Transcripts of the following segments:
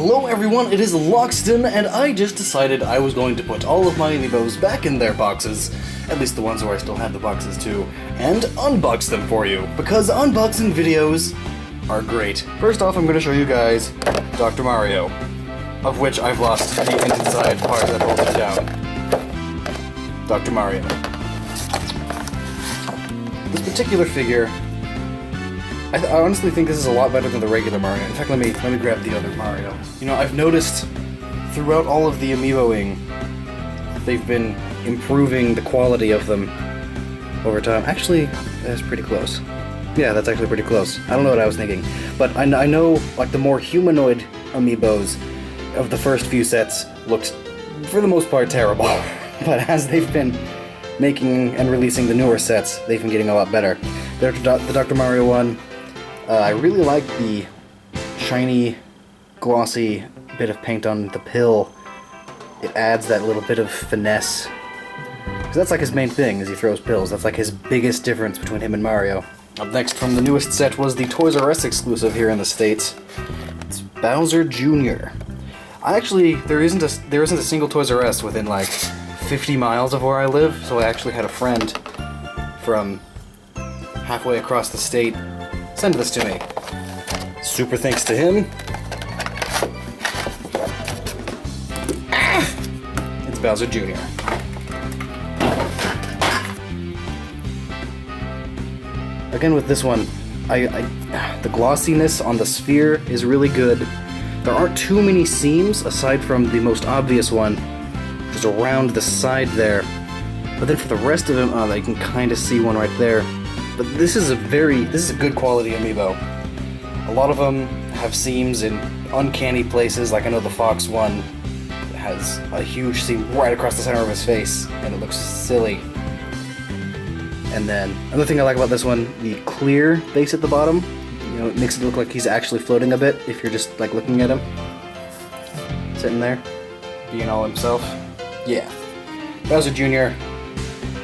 Hello everyone, it is Loxton, and I just decided I was going to put all of my Amiibos back in their boxes, at least the ones where I still have the boxes too, and unbox them for you, because unboxing videos are great. First off, I'm going to show you guys Dr. Mario, of which I've lost the inside part that holds it down. Dr. Mario. This particular figure, I honestly think this is a lot better than the regular Mario. In fact, let me grab the other Mario. You know, I've noticed throughout all of the Amiiboing, they've been improving the quality of them over time. Actually, that's pretty close. Yeah, that's actually pretty close. I don't know what I was thinking. But I know, like, the more humanoid Amiibos of the first few sets looked, for the most part, terrible. But as they've been making and releasing the newer sets, they've been getting a lot better. The Dr. Mario one, I really like the shiny, glossy bit of paint on the pill. It adds that little bit of finesse. Because that's like his main thing, is he throws pills. That's like his biggest difference between him and Mario. Up next from the newest set was the Toys R Us exclusive here in the States. It's Bowser Jr. There isn't a single Toys R Us within like 50 miles of where I live, so I actually had a friend from halfway across the state send this to me. Super thanks to him. It's Bowser Jr. Again with this one, the glossiness on the sphere is really good. There aren't too many seams aside from the most obvious one, which is around the side there. But then for the rest of them, you can kind of see one right there. But this is a good quality Amiibo. A lot of them have seams in uncanny places, like I know the Fox one has a huge seam right across the center of his face, and it looks silly. And then, another thing I like about this one, the clear base at the bottom, you know, it makes it look like he's actually floating a bit if you're just like looking at him. Sitting there, being all himself. Yeah. Bowser Jr.,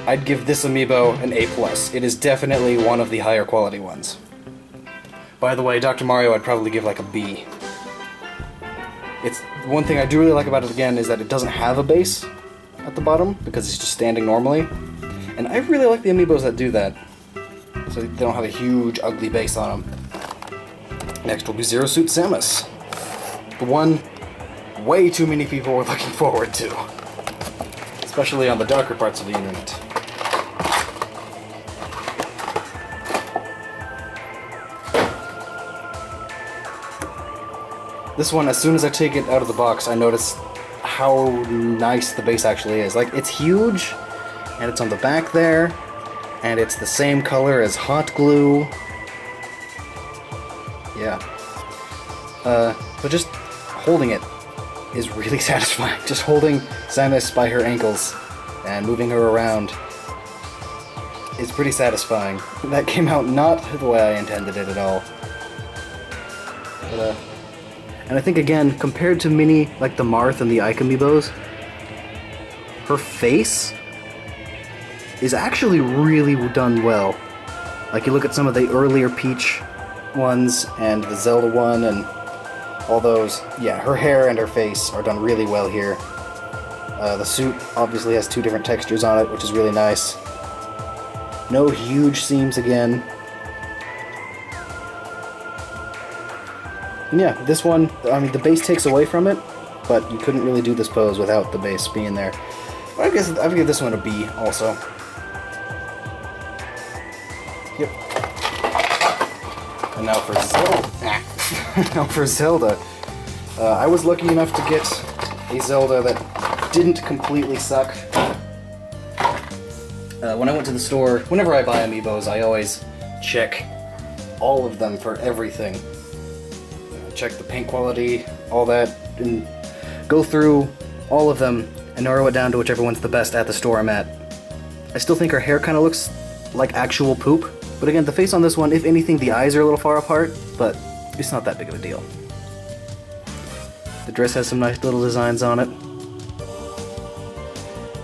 I'd give this Amiibo an A+. It is definitely one of the higher quality ones. By the way, Dr. Mario I'd probably give like a B. It's one thing I do really like about it again is that it doesn't have a base at the bottom because it's just standing normally. And I really like the Amiibos that do that. So they don't have a huge ugly base on them. Next will be Zero Suit Samus. The one way too many people were looking forward to. Especially on the darker parts of the internet. This one, as soon as I take it out of the box, I notice how nice the base actually is. Like, it's huge, and it's on the back there, and it's the same color as hot glue. Yeah. But just holding it is really satisfying. Just holding Samus by her ankles and moving her around is pretty satisfying. That came out not the way I intended it at all. But, and I think, again, compared to many, like the Marth and the Ike Amiibos, her face is actually really done well. Like, you look at some of the earlier Peach ones, and the Zelda one, and all those, yeah, her hair and her face are done really well here. The suit obviously has two different textures on it, which is really nice. No huge seams again. And yeah, this one, I mean, the base takes away from it, but you couldn't really do this pose without the base being there. But I guess I would give this one a B also. Yep. And now for Zelda. Now for Zelda. I was lucky enough to get a Zelda that didn't completely suck. When I went to the store, whenever I buy Amiibos, I always check all of them for everything. Check the paint quality, all that, and go through all of them and narrow it down to whichever one's the best at the store I'm at. I still think her hair kind of looks like actual poop, but again, the face on this one, if anything, the eyes are a little far apart, but it's not that big of a deal. The dress has some nice little designs on it.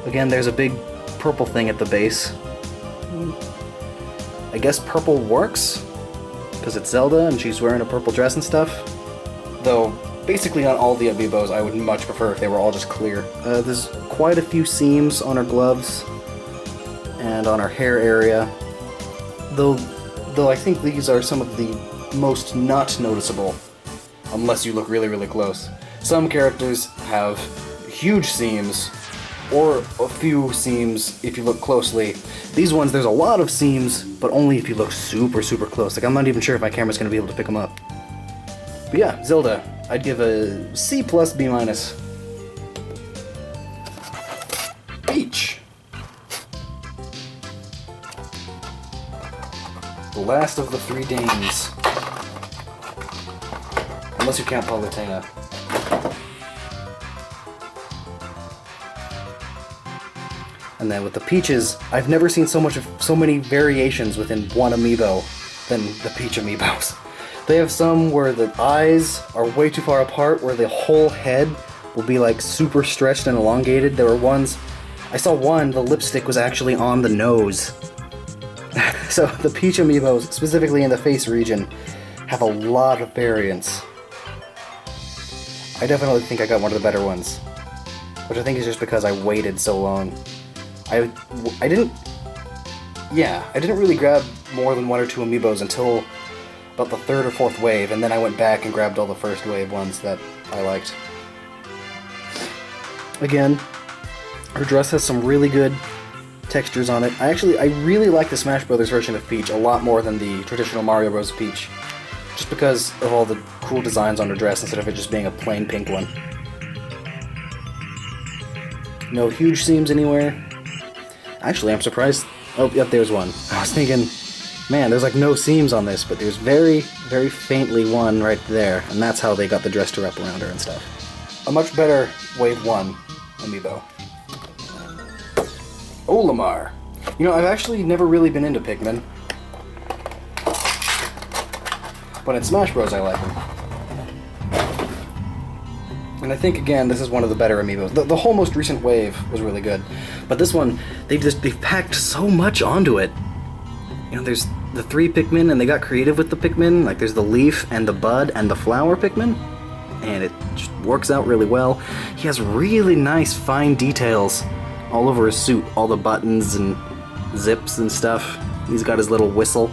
Again, there's a big purple thing at the base. I guess purple works, because it's Zelda and she's wearing a purple dress and stuff. Though, basically on all the Amiibos, I would much prefer if they were all just clear. There's quite a few seams on her gloves and on her hair area, though I think these are some of the most not noticeable, unless you look really, really close. Some characters have huge seams, or a few seams if you look closely. These ones, there's a lot of seams, but only if you look super, super close. Like, I'm not even sure if my camera's going to be able to pick them up. But yeah, Zelda, I'd give a C+, B-. Peach. The last of the three Danes. Unless you count Palutena. And then with the Peaches, I've never seen so many variations within one Amiibo than the Peach Amiibos. They have some where the eyes are way too far apart, where the whole head will be like super stretched and elongated. There were ones, I saw one, the lipstick was actually on the nose. So the Peach Amiibos, specifically in the face region, have a lot of variants. I definitely think I got one of the better ones, which I think is just because I waited so long. I didn't really grab more than one or two Amiibos until about the third or fourth wave, and then I went back and grabbed all the first wave ones that I liked. Again, her dress has some really good textures on it. I really like the Smash Brothers version of Peach a lot more than the traditional Mario Bros. Peach, just because of all the cool designs on her dress instead of it just being a plain pink one. No huge seams anywhere. Actually, I'm surprised. Oh, yep, there's one. I was thinking, man, there's like no seams on this, but there's very, very faintly one right there, and that's how they got the dress to wrap around her and stuff. A much better Wave 1 Amiibo. Olimar. You know, I've actually never really been into Pikmin, but in Smash Bros. I like them. And I think, again, this is one of the better Amiibos. The whole most recent wave was really good. But this one, they've packed so much onto it. You know, there's the 3 Pikmin, and they got creative with the Pikmin. Like, there's the leaf, and the bud, and the flower Pikmin. And it just works out really well. He has really nice, fine details all over his suit. All the buttons and zips and stuff. He's got his little whistle.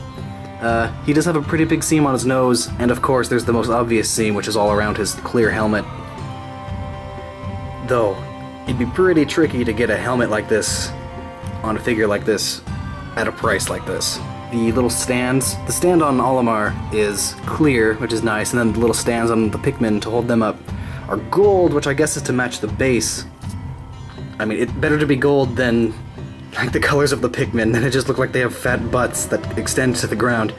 He does have a pretty big seam on his nose, and of course, there's the most obvious seam, which is all around his clear helmet. Though, it'd be pretty tricky to get a helmet like this on a figure like this at a price like this. The little stands, the stand on Olimar is clear, which is nice, and then the little stands on the Pikmin to hold them up are gold, which I guess is to match the base. I mean, it's better to be gold than like the colors of the Pikmin, then it just look like they have fat butts that extend to the ground.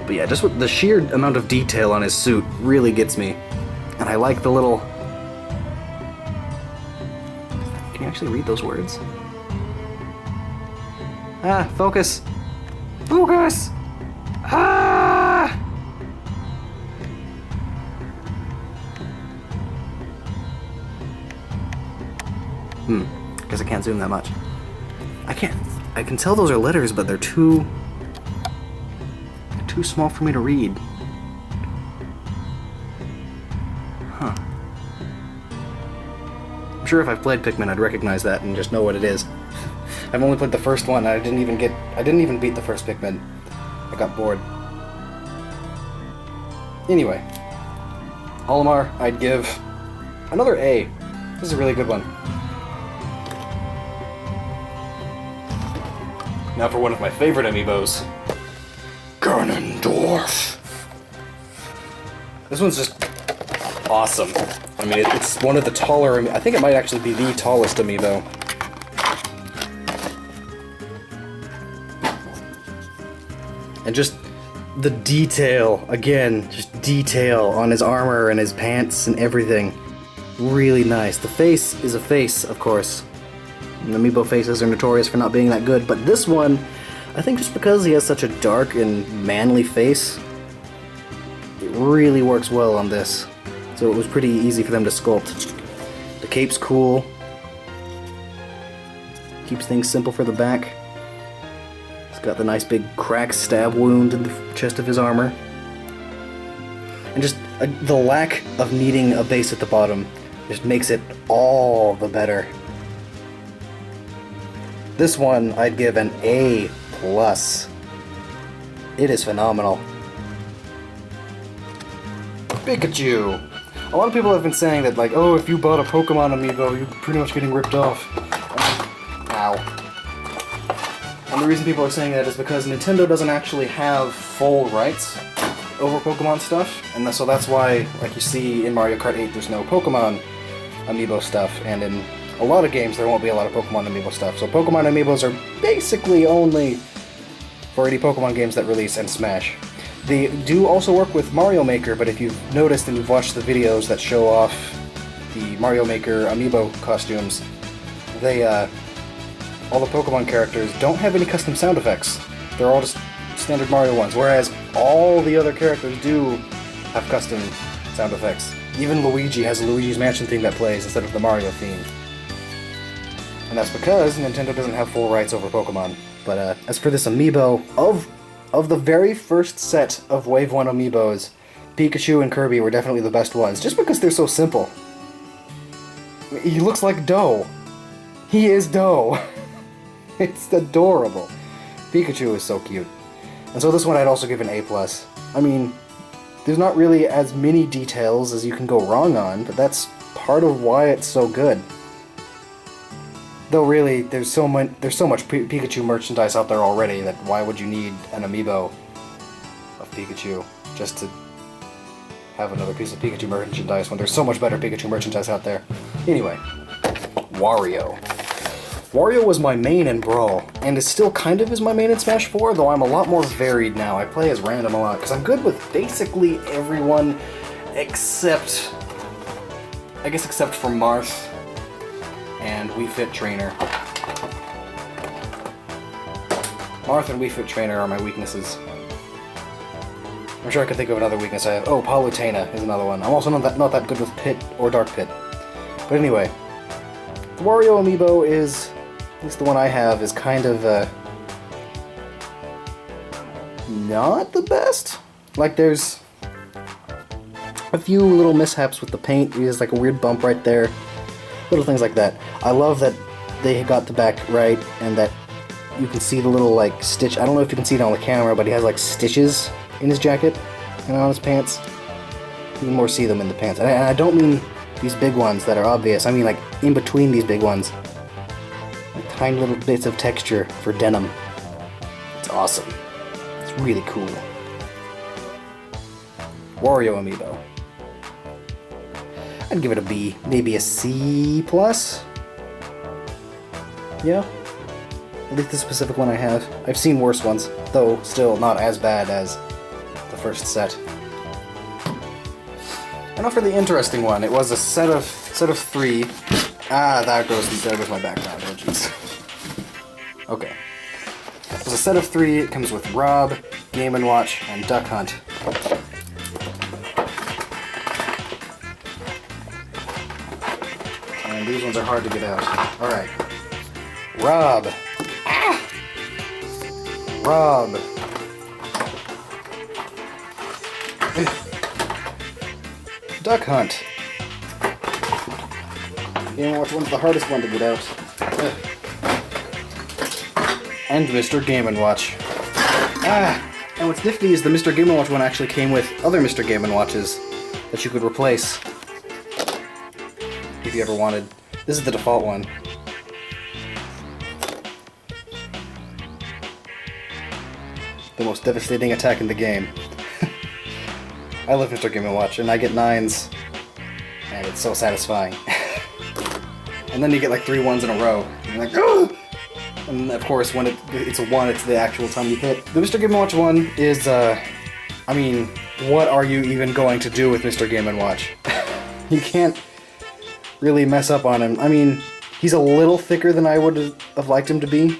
But yeah, just with the sheer amount of detail on his suit really gets me. And I like the little... Can you actually read those words? Ah, focus! Focus! Ah! Guess I can't zoom that much. I can tell those are letters, but they're too small for me to read. Huh. I'm sure if I've played Pikmin, I'd recognize that and just know what it is. I've only played the first one, and I didn't even beat the first Pikmin. I got bored. Anyway, Olimar, I'd give another A. This is a really good one. Now for one of my favorite Amiibos, Garnon Dorf. This one's just awesome. I mean, it's one of the taller, I think it might actually be the tallest Amiibo. And just the detail, again, just detail on his armor and his pants and everything. Really nice. The face is a face, of course. And Amiibo faces are notorious for not being that good, but this one, I think just because he has such a dark and manly face, it really works well on this. So it was pretty easy for them to sculpt. The cape's cool. Keeps things simple for the back. He's got the nice big crack stab wound in the chest of his armor. And just the lack of needing a base at the bottom just makes it all the better. This one I'd give an A+. It is phenomenal. Pikachu! A lot of people have been saying that, like, oh, if you bought a Pokemon Amiibo, you're pretty much getting ripped off. Ow. And the reason people are saying that is because Nintendo doesn't actually have full rights over Pokemon stuff, and so that's why, like you see in Mario Kart 8, there's no Pokemon Amiibo stuff, and in a lot of games there won't be a lot of Pokemon Amiibo stuff. So Pokemon Amiibos are basically only for any Pokemon games that release and Smash. They do also work with Mario Maker, but if you've noticed and you've watched the videos that show off the Mario Maker Amiibo costumes, they, all the Pokemon characters don't have any custom sound effects. They're all just standard Mario ones, whereas all the other characters do have custom sound effects. Even Luigi has a Luigi's Mansion theme that plays instead of the Mario theme. And that's because Nintendo doesn't have full rights over Pokemon. But as for this Amiibo, of the very first set of Wave 1 Amiibos, Pikachu and Kirby were definitely the best ones, just because they're so simple. He looks like dough. He is dough. It's adorable. Pikachu is so cute. And so this one I'd also give an A+. I mean, there's not really as many details as you can go wrong on, but that's part of why it's so good. Though really, there's so much Pikachu merchandise out there already that why would you need an Amiibo of Pikachu just to have another piece of Pikachu merchandise when there's so much better Pikachu merchandise out there? Anyway, Wario. Wario was my main in Brawl, and it still kind of is my main in Smash 4, though I'm a lot more varied now. I play as random a lot, because I'm good with basically everyone except, I guess except for Marth and Wii Fit Trainer. Marth and Wii Fit Trainer are my weaknesses. I'm sure I could think of another weakness I have. Oh, Palutena is another one. I'm also not that good with Pit or Dark Pit. But anyway, the Wario Amiibo is, at least the one I have, is kind of, not the best. Like, there's a few little mishaps with the paint. There's like a weird bump right there. Little things like that. I love that they got the back right, and that you can see the little, like, stitch. I don't know if you can see it on the camera, but he has, like, stitches in his jacket and on his pants. You can more see them in the pants. And I don't mean these big ones that are obvious. I mean, like, in between these big ones. Like, tiny little bits of texture for denim. It's awesome. It's really cool. Wario Amiibo. I'd give it a B, maybe a C+. Yeah. At least the specific one I have. I've seen worse ones, though still not as bad as the first set. And now for the interesting one. It was a set of 3. Ah, there goes my background. Oh, jeez. Okay. It was a set of 3. It comes with Rob, Game & Watch, and Duck Hunt. And these ones are hard to get out. Alright. Rob. Ah! Rob. Duck Hunt. You know which one's the hardest one to get out. And Mr. Game & Watch. Ah! And what's nifty is the Mr. Game & Watch one actually came with other Mr. Game & Watches that you could replace if you ever wanted. This is the default one. The most devastating attack in the game. I love Mr. Game & Watch, and I get 9s, and it's so satisfying. And then you get like 3 1s in a row, and you're like, oh! And of course, when it's a 1, it's the actual time you hit. The Mr. Game & Watch one is, I mean, what are you even going to do with Mr. Game & Watch? You can't really mess up on him. I mean, he's a little thicker than I would have liked him to be.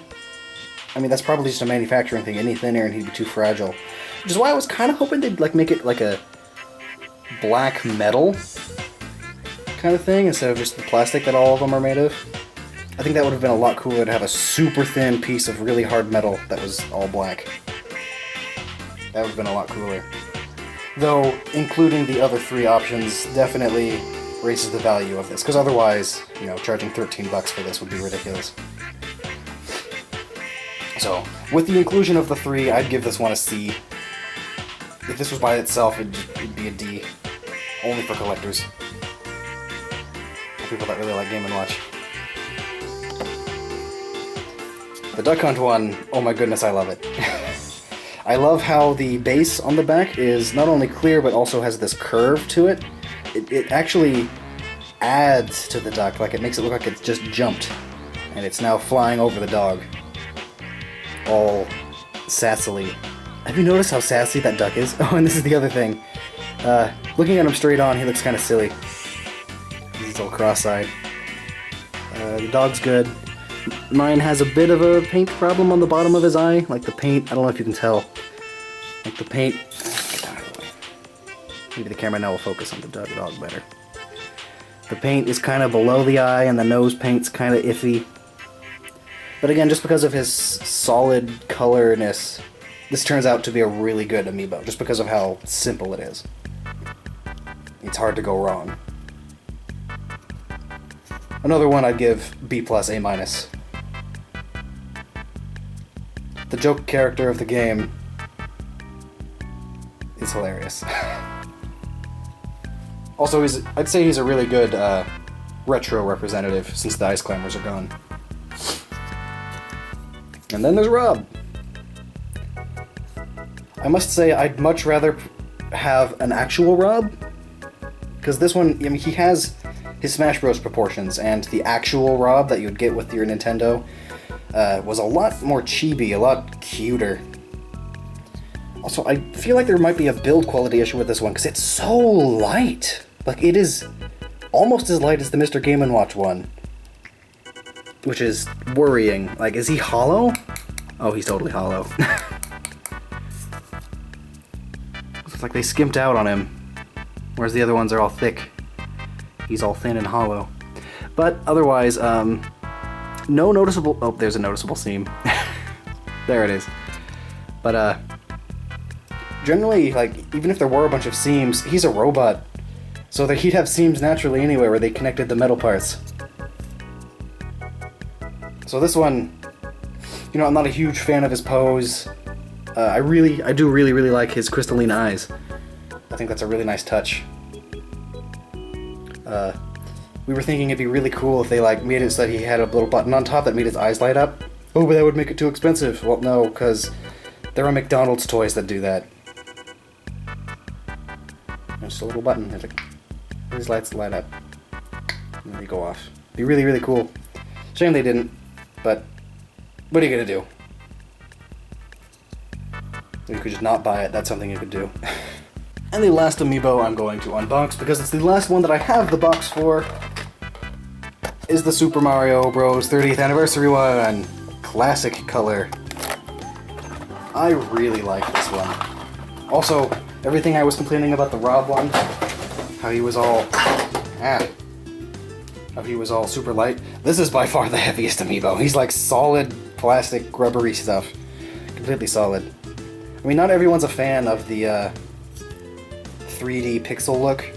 I mean, that's probably just a manufacturing thing. Any thinner and he'd be too fragile. Which is why I was kind of hoping they'd like make it like a black metal kind of thing instead of just the plastic that all of them are made of. I think that would have been a lot cooler to have a super thin piece of really hard metal that was all black. That would have been a lot cooler. Though, including the other 3 options definitely raises the value of this, because otherwise, you know, charging $13 for this would be ridiculous. So, with the inclusion of the 3, I'd give this one a C. If this was by itself, it'd be a D. Only for collectors. For people that really like Game & Watch. The Duck Hunt one, oh my goodness, I love it. I love how the base on the back is not only clear, but also has this curve to it. It actually adds to the duck, like it makes it look like it's just jumped. And it's now flying over the dog. All sassily. Have you noticed how sassy that duck is? Oh, and this is the other thing. Looking at him straight on, he looks kind of silly. He's all cross-eyed. The dog's good. Mine has a bit of a paint problem on the bottom of his eye. Like the paint, I don't know if you can tell. Like the paint... Get out of the way. Maybe the camera now will focus on the dog better. The paint is kind of below the eye, and the nose paint's kind of iffy. But again, just because of his solid colorness, this turns out to be a really good amiibo, just because of how simple it is. It's hard to go wrong. Another one I'd give B+, A-. The joke character of the game is hilarious. Also, I'd say he's a really good retro representative, since the Ice Climbers are gone. And then there's Rob. I must say, I'd much rather have an actual Rob, because this one, I mean, he has his Smash Bros. Proportions, and the actual Rob that you would get with your Nintendo was a lot more chibi, a lot cuter. Also, I feel like there might be a build quality issue with this one, because it's so light. Like, it is almost as light as the Mr. Game & Watch one. Which is worrying. Like, is he hollow? Oh, he's totally hollow. Looks like they skimped out on him. Whereas the other ones are all thick. He's all thin and hollow. But otherwise, no noticeable... Oh, there's a noticeable seam. There it is. But, generally, like, even if there were a bunch of seams, he's a robot. So that he'd have seams naturally anyway where they connected the metal parts. So this one, you know, I'm not a huge fan of his pose. I do really like his crystalline eyes. I think that's a really nice touch. We were thinking it'd be really cool if they, like, made it so that he had a little button on top that made his eyes light up. Oh, but that would make it too expensive. Well, no, because there are McDonald's toys that do that. Just a little button. It's like, his lights light up. And they go off. It'd be really cool. Shame they didn't. But what are you gonna do? You could just not buy it. That's something you could do. And the last amiibo I'm going to unbox, because it's the last one that I have the box for, is the Super Mario Bros. 30th Anniversary one. Classic color. I really like this one. Also, everything I was complaining about the Rob one, how he was all... How he was all super light. This is by far the heaviest amiibo. He's like solid, plastic, rubbery stuff. Completely solid. I mean, not everyone's a fan of the 3D pixel look.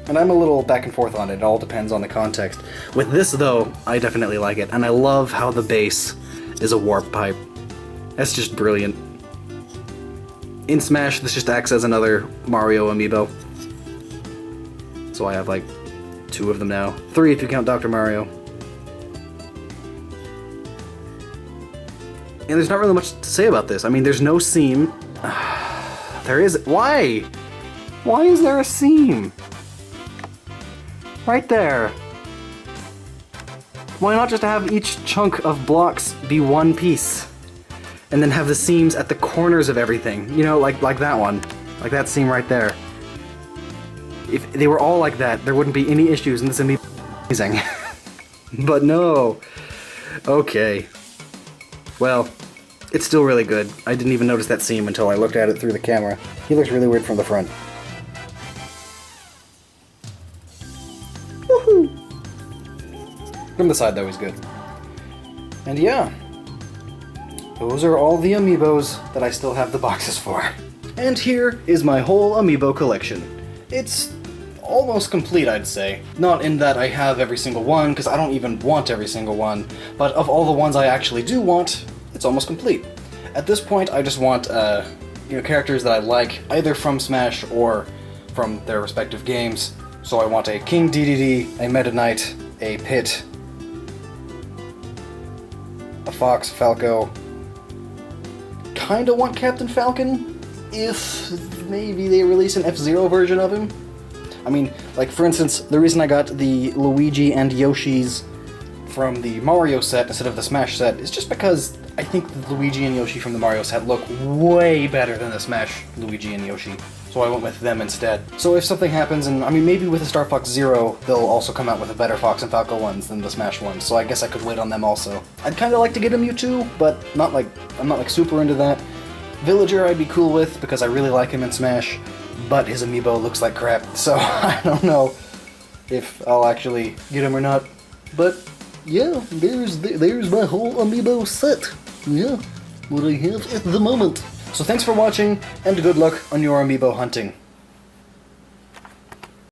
And I'm a little back and forth on it. It all depends on the context. With this, though, I definitely like it. And I love how the base is a warp pipe. That's just brilliant. In Smash, this just acts as another Mario amiibo. So I have like 2 of them now. 3 if you count Dr. Mario. And there's not really much to say about this. I mean, there's no seam. There is... Why? Why is there a seam? Right there. Why not just have each chunk of blocks be one piece? And then have the seams at the corners of everything. You know, like that one. Like that seam right there. If they were all like that, there wouldn't be any issues, and this would be amazing. But no. Okay. Well, it's still really good. I didn't even notice that seam until I looked at it through the camera. He looks really weird from the front. Woohoo! From the side, though, he's good. And yeah. those are all the Amiibos that I still have the boxes for. And here is my whole Amiibo collection. It's almost complete, I'd say. Not in that I have every single one, because I don't even want every single one, but of all the ones I actually do want, it's almost complete. At this point, I just want, characters that I like, either from Smash or from their respective games. So I want a King DDD, a Meta Knight, a Pit, a Fox, Falco. Kinda want Captain Falcon, if maybe they release an F-Zero version of him. I mean, like, for instance, the reason I got the Luigi and Yoshi's from the Mario set instead of the Smash set is just because I think the Luigi and Yoshi from the Mario set look way better than the Smash Luigi and Yoshi. So I went with them instead. So if something happens, and I mean, maybe with the Star Fox Zero, they'll also come out with a better Fox and Falco ones than the Smash ones, so I guess I could wait on them also. I'd kind of like to get a Mewtwo, but I'm not super into that. Villager I'd be cool with, because I really like him in Smash, but his Amiibo looks like crap, so I don't know if I'll actually get him or not. But yeah, there's my whole Amiibo set. Yeah, what I have at the moment. So thanks for watching, and good luck on your Amiibo hunting.